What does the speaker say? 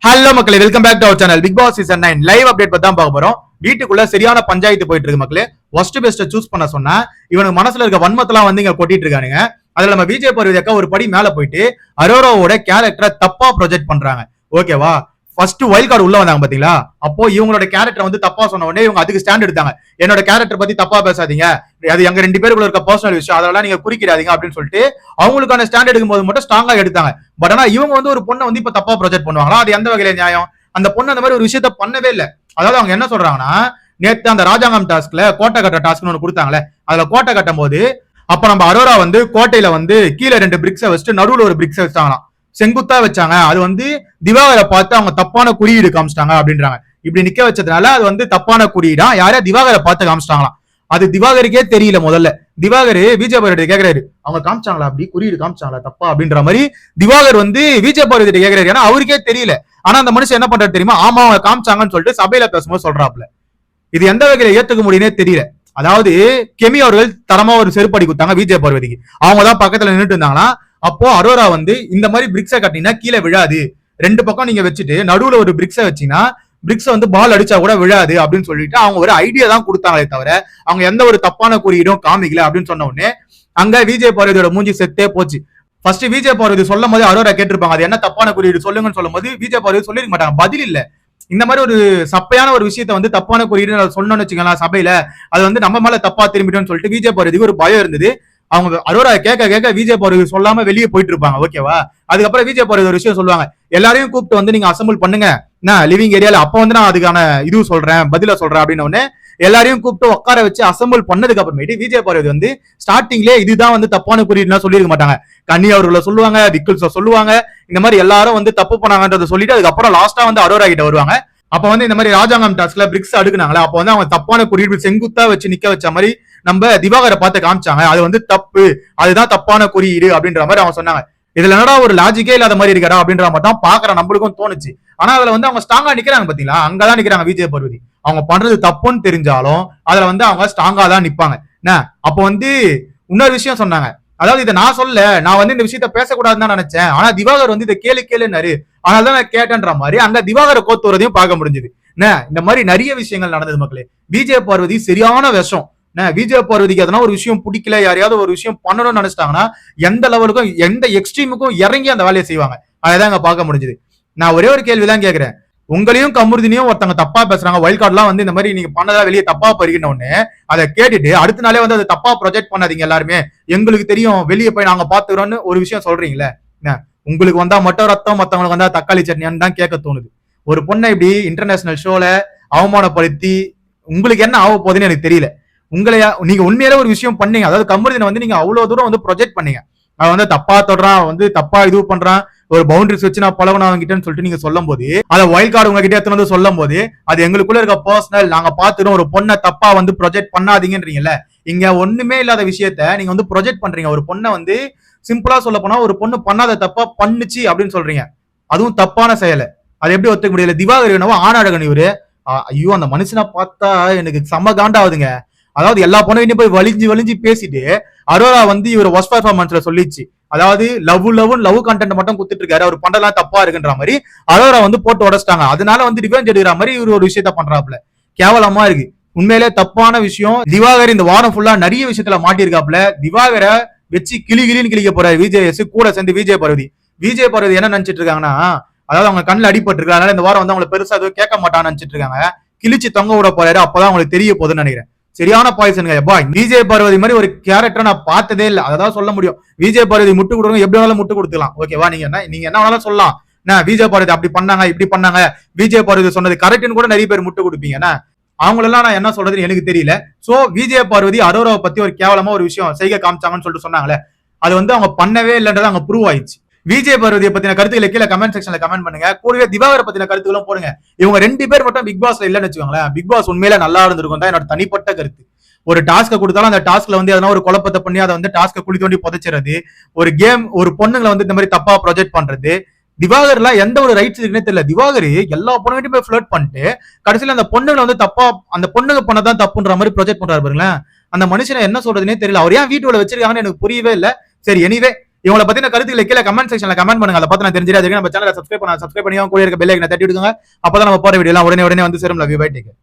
Hello மக்களே, welcome back to our channel. Bigg Boss season 9 live update பத்தி தான் பார்க்க போறோம். வீட்டுக்குள்ள சரியான பஞ்சாயத்து போயிட்டு இருக்கு மக்களே. ஒஸ்ட் பெஸ்ட்டை சூஸ் பண்ண சொன்னா இவனுக்கு மனசுல இருக்க வன்மத்தெல்லாம் வந்து இங்க கொட்டிட்டு இருக்கானுங்க. அதுல நம்ம விஜய் பருவதேக்கா ஒரு படி மேல போயிட்டு அரோராவோட கேரக்டரை தப்பா ப்ரொஜெக்ட் பண்றாங்க. ஓகேவா? ஃபர்ஸ்ட் வைல்ட் கார்டு உள்ள வந்தாங்க பாத்தீங்களா? அப்போ இவங்களோட கேரக்டர் வந்து தப்பா சொன்ன உடனே இவங்க அதுக்கு ஸ்டாண்ட் எடுத்தாங்க. என்னோட கேரக்டர் பத்தி தப்பா பேசாதீங்க, அது எங்க ரெண்டு பேருக்குள்ள இருக்க பர்சனல் விஷயம், அதெல்லாம் நீங்க குறிக்கிறாதீங்க அப்படின்னு சொல்லிட்டு அவங்களுக்கான ஸ்டாண்ட் எடுக்கும் போது மட்டும் ஸ்ட்ராங்கா எடுத்தாங்க. பட் ஆனா இவங்க வந்து ஒரு பொண்ணை வந்து இப்ப தப்பா ப்ரொஜெக்ட் பண்ணுவாங்களா? அது எந்த வகையில நியாயம்? அந்த பொண்ணு அந்த மாதிரி ஒரு விஷயத்த பண்ணவே இல்லை. அதாவது அவங்க என்ன சொல்றாங்கன்னா, நேத்து அந்த ராஜாங்கம் டாஸ்க்ல கோட்டை கட்ட டாஸ்க்னு ஒன்று கொடுத்தாங்களே, அதுல கோட்டை கட்டும் போது அப்ப நம்ம அரோரா வந்து கோட்டையில வந்து கீழே 2 பிரிக்ஸை வச்சுட்டு நடுவுல ஒரு பிரிக்ஸை வச்சாங்களாம். செங்குத்தா வச்சாங்க. அது வந்து திவாகரை பார்த்து அவங்க தப்பான குறியீடு காமிச்சிட்டாங்க அப்படின்றாங்க. இப்படி நிக்க வச்சதுனால அது வந்து தப்பான குறியீடா யாரையா திவாகரை பார்த்து காமிச்சிட்டாங்களாம். அது திவாகருக்கே தெரியல. முதல்ல திவாகர் விஜய் பார்வதி கேக்குறாரு, அவங்க காமிச்சாங்களா அப்படி குறியீடு காமிச்சாங்களா தப்பா அப்படின்ற மாதிரி திவாகர் வந்து விஜய் பார்வதி கேக்குறாரு. ஏன்னா அவருக்கே தெரியல. ஆனா அந்த மனுஷன் என்ன பண்றாரு தெரியுமா? ஆமா அவங்க காமிச்சாங்கன்னு சொல்லிட்டு சபையில பேசும்போது சொல்றாப்ல. இது எந்த வகையில ஏத்துக்க முடியும்னே தெரியல. அதாவது கெமி அவர்கள் தரமா ஒரு செருப்படி கொடுத்தாங்க விஜய் பார்வதிக்கு. அவங்க தான் பக்கத்துல நின்றுட்டு இருந்தாங்கன்னா, அப்போ அரோரா வந்து இந்த மாதிரி பிரிக்ஸை கட்டினா கீழே விழாது, 2 பக்கம் நீங்க வச்சுட்டு நடுவுல ஒரு பிரிக்ஸை வச்சீங்கன்னா பிரிக்ஸ் வந்து பால் அடிச்சா கூட விழாது அப்படின்னு சொல்லிட்டு அவங்க ஒரு ஐடியா தான் கொடுத்தாங்களே தவிர அவங்க எந்த ஒரு தப்பான குறியீடும் காமிக்கல அப்படின்னு சொன்ன உடனே அங்க விஜய் பார்வதியோட மூஞ்சி செத்தே போச்சு. ஃபர்ஸ்ட் விஜய் பார்வதி சொல்லும் போது அரோரா கேட்டிருப்பாங்க, அது என்ன தப்பான குறியீடு சொல்லுங்கன்னு சொல்லும் போது விஜய் பார்வதி சொல்லிருக்க மாட்டாங்க, பதில் இல்ல. இந்த மாதிரி ஒரு சப்பையான ஒரு விஷயத்த வந்து தப்பான குறியீடு சொன்னோன்னு வச்சுக்கலாம் சபையில, அது வந்து நம்ம மேல தப்பா திரும்பிட்டோம்னு சொல்லிட்டு விஜய் பார்வதிக்கு ஒரு பயம் இருந்தது. அவங்க அரோரா கேட்க விஜய் பார்வதி சொல்லாம வெளியே போயிட்டு இருப்பாங்க. ஓகேவா? அதுக்கப்புறம் விஜய் பார்வதி ஒரு விஷயம் சொல்லுவாங்க, எல்லாரையும் கூப்பிட்டு வந்து நீங்க அசம்பிள் பண்ணுங்க நான் லிவிங் ஏரியால, அப்ப வந்து நான் அதுக்கான இது சொல்றேன், பதில சொல்றேன் அப்படின்னு எல்லாரையும் கூப்பிட்டு உட்கார வச்சு அசம்பிள் பண்ணதுக்கு அப்புறமேட்டு விஜய் பார்வதி வந்து ஸ்டார்டிங்லேயே இதுதான் வந்து தப்பான குறியீடுனா சொல்லிருக்க மாட்டாங்க. கன்னி அவர்களை சொல்லுவாங்க, விக்கிள்ஸ சொல்லுவாங்க, இந்த மாதிரி எல்லாரும் வந்து தப்பு பண்ணாங்கன்றதை சொல்லிட்டு அதுக்கப்புறம் லாஸ்டா வந்து அரோரா கிட்ட வருவாங்க. அப்ப வந்து இந்த மாதிரி ராஜாங்கம் டாஸ்க்ல பிரிக்ஸ் அடுக்குனாங்களா, அப்ப வந்து அவங்க தப்பான குறியீடு செங்குத்தா வச்சு நிக்க வச்ச மாதிரி நம்ம திவாகரை பார்த்து காமிச்சாங்க. அது வந்து தப்பு, அதுதான் தப்பான குறியீடு அப்படின்ற மாதிரி அவங்க சொன்னாங்க. இதுல என்னடா ஒரு லாஜிக்கே இல்லாத மாதிரி இருக்கா அப்படின்ற மட்டும் பாக்குற நம்மளுக்கும் தோணுச்சு. ஆனா அதுல வந்து அவங்க ஸ்ட்ராங்கா நிக்கிறாங்க பாத்தீங்களா, அங்கதான் நிக்கிறாங்க விஜய் பார்வதி. அவங்க பண்றது தப்புன்னு தெரிஞ்சாலும் அதுல வந்து அவங்க ஸ்ட்ராங்கா தான் நிப்பாங்க. அப்ப வந்து இன்னொரு விஷயம் சொன்னாங்க, அதாவது இதை நான் சொல்ல, நான் வந்து இந்த விஷயத்த பேசக்கூடாதுன்னு தான் நினைச்சேன், ஆனா திவாகர் வந்து இதை கேளுன்னாரு, அதனாலதான் நான் கேட்டேன்ற மாதிரி அங்க திவாகரை கோத்து வரதையும் பார்க்க முடிஞ்சது. இந்த மாதிரி நிறைய விஷயங்கள் நடந்தது மக்களே. விஜய் பார்வதி சரியான விஷம். விஜய் பார்வதிக்கு எதனா ஒரு விஷயம் பிடிக்கல, யாரையாவது ஒரு விஷயம் பண்ணணும்னு நினைச்சிட்டாங்கன்னா எந்த லெவலுக்கும் எந்த எக்ஸ்ட்ரீமுக்கும் இறங்கி அந்த வேலையை செய்வாங்க. அதான் அங்க பார்க்க முடிஞ்சது. நான் ஒரே ஒரு கேள்விதான் கேட்கிறேன், உங்களையும் கமுருதினையும் ஒருத்தவங்க தப்பா பேசுறாங்க, வைல்ட் கார்டுலாம் வந்து இந்த மாதிரி நீங்க பண்ணதா வெளியே தப்பா போயிருக்கின உடனே அதை கேட்டுட்டு அடுத்த நாளே வந்து அதை தப்பா ப்ரொஜெக்ட் பண்ணாதீங்க. எல்லாருமே எங்களுக்கு தெரியும், வெளியே போய் நாங்க பாத்துக்கிறோம்னு ஒரு விஷயம் சொல்றீங்களே, உங்களுக்கு வந்தா மட்டும் ரத்தம், மத்தவங்களுக்கு வந்தா தக்காளி சட்னியான்னு தான் கேட்க தோணுது. ஒரு பொண்ணை இப்படி இன்டர்நேஷனல் ஷோல அவமானப்படுத்தி உங்களுக்கு என்ன ஆக போகுதுன்னு எனக்கு தெரியல. உங்களையா நீங்க உண்மையிலே ஒரு விஷயம் பண்ணீங்க, அதாவது கமருதினை வந்து நீங்க அவ்வளவு தூரம் வந்து ப்ரொஜெக்ட் பண்ணீங்க, அவன் வந்து தப்பா தொடுறான், வந்து தப்பா இது பண்றான், ஒரு பவுண்டரிஸ் வச்சு நான் பழகணும் அவங்ககிட்டன்னு சொல்லிட்டு நீங்க சொல்லும் போது, அதை வைல்ட் கார்டு உங்ககிட்ட எடுத்து வந்து சொல்லும் போது அது எங்களுக்குள்ள இருக்க பர்சனல், நாங்க பாத்துறோம், ஒரு பொண்ணை தப்பா வந்து ப்ரொஜெக்ட் பண்ணாதீங்கன்றீங்கல்ல. இங்க ஒண்ணுமே இல்லாத விஷயத்த நீங்க வந்து ப்ரொஜெக்ட் பண்றீங்க. ஒரு பொண்ணை வந்து சிம்பிளா சொல்ல போனா ஒரு பொண்ணு பண்ணாத தப்பா பண்ணுச்சு அப்படின்னு சொல்றீங்க, அதுவும் தப்பான செயலை. அது எப்படி ஒத்துக்க முடியல? திவாகர் என்னவோ ஆனாடகன் இவரு. ஐயோ, அந்த மனுஷனை பார்த்தா எனக்கு செம்ம காண்டாவுதுங்க. அதாவது எல்லா பொண்ணையும் போய் வலிஞ்சு பேசிட்டு அரோரா வந்து இவர் ஒஸ்ட் பெர்ஃபார்மன்ஸ்ல சொல்லிச்சு, அதாவது லவ் கண்டென்ட் மட்டும் குத்துட்டு இருக்காரு, அவர் பண்றதெல்லாம் தப்பா இருக்குன்ற மாதிரி அரோரா வந்து போட்டு உடச்சிட்டாங்க. அதனால வந்து ரிவெஞ்ச் எடுக்கிற மாதிரி இவர் ஒரு விஷயத்த பண்றாப்ல. கேவலமா இருக்கு, உண்மையிலே தப்பான விஷயம். திவாகர் இந்த வாரம் ஃபுல்லா நிறைய விஷயத்துல மாட்டிருக்காப்ல. திவாகரை வச்சு கிளின்னு கிளிக்க போறாரு விஜய் கூட சேர்ந்து விஜய் பார்வதி என்ன நினைச்சிட்டு இருக்காங்கன்னா, அதாவது அவங்க கண்ணில் அடிபட்டு இருக்கு, அதனால இந்த வாரம் வந்து அவங்களை பெருசா எதுவும் கேட்க மாட்டான்னு நினைச்சிட்டு இருக்காங்க. கிழிச்சு தொங்க விட போறாரு, அப்பதான் அவங்களுக்கு தெரிய போகுதுன்னு நினைக்கிறேன். சரியான பாய்சனுங்க. விஜய் பார்வதி மாதிரி ஒரு கேரக்டர் நான் பார்த்ததே இல்லை, அதான் சொல்ல முடியும். விஜய் பார்வதி முட்டு கொடுங்க, எப்படி வேணாலும் முட்டு கொடுத்துக்கலாம். ஓகேவா? நீங்க என்ன வேணாலும் சொல்லலாம், விஜய் பார்வதி அப்படி பண்ணாங்க இப்படி பண்ணாங்க, விஜய் பார்வதி சொன்னது கரெக்ட்னு கூட நிறைய பேர் முட்டு கொடுப்பீங்க. அவங்களெல்லாம் நான் என்ன சொல்றதுன்னு எனக்கு தெரியல. சோ விஜய் பார்வதி அரோராவை பத்தி ஒரு கேவலமா ஒரு விஷயம் செய்க காமிச்சாங்கன்னு சொல்லிட்டு சொன்னாங்களே, அது வந்து அவங்க பண்ணவே இல்லைன்றது அங்க ப்ரூவ் ஆயிடுச்சு. விஜய் பார்வதியை பத்தின கருத்துக்களை கீழே கமெண்ட் செக்ஷன்ல கமெண்ட் பண்ணுங்க. கூடவே திவாகரை பத்தின கருத்துக்களும் போடுங்க. இவங்க 2 பேர் மட்டும் பிக் பாஸ்ல இல்லன்னு வச்சுக்கோங்களேன், பிக் பாஸ் உண்மையில நல்லா இருந்திருக்கும் தான் என்னோட தனிப்பட்ட கருத்து. ஒரு டாஸ்க கொடுத்தாலும் அந்த டாஸ்க்ல வந்து எதனா ஒரு குழப்பத்தை பண்ணி அதை வந்து டாஸ்க குழி தோண்டி புதைச்சிறது, ஒரு கேம் ஒரு பொண்ணுங்களை வந்து இந்த மாதிரி தப்பா ப்ரொஜெக்ட் பண்றது, திவாகர்லாம் எந்த ஒரு ரைட்ஸ் இருக்குன்னே தெரியல. திவாகர் எல்லா பொண்ணுகிட்டையும் போய் ஃபிளர்ட் பண்ணிட்டு கடைசியில அந்த பொண்ணுங்களை வந்து தப்பா, அந்த பொண்ணுங்க பண்ணதான் தப்புன்ற மாதிரி ப்ரொஜெக்ட் பண்றாரு பாருங்களேன். அந்த மனுஷனை என்ன சொல்றதுன்னே தெரியல. அவர் ஏன் வீட்டுல வச்சிருக்காங்கன்னு எனக்கு புரியவே இல்லை. சரி, எனிவே இவங்களை பத்தின கருத்துக்களை கீழே கமெண்ட் செக்ஷன்ல கமெண்ட் பண்ணுங்க. அதை பார்த்து நான் தெரிஞ்சிடாது. நம்ம சேனலை சப்ஸ்கிரைப் பண்ணி கூட இருக்க பெல் ஐக்கனை தட்டி விடுங்க. அப்பதான் நம்ம போற வீடியோ எல்லாம் உடனே வந்து சேரும். Love you, bye, take care.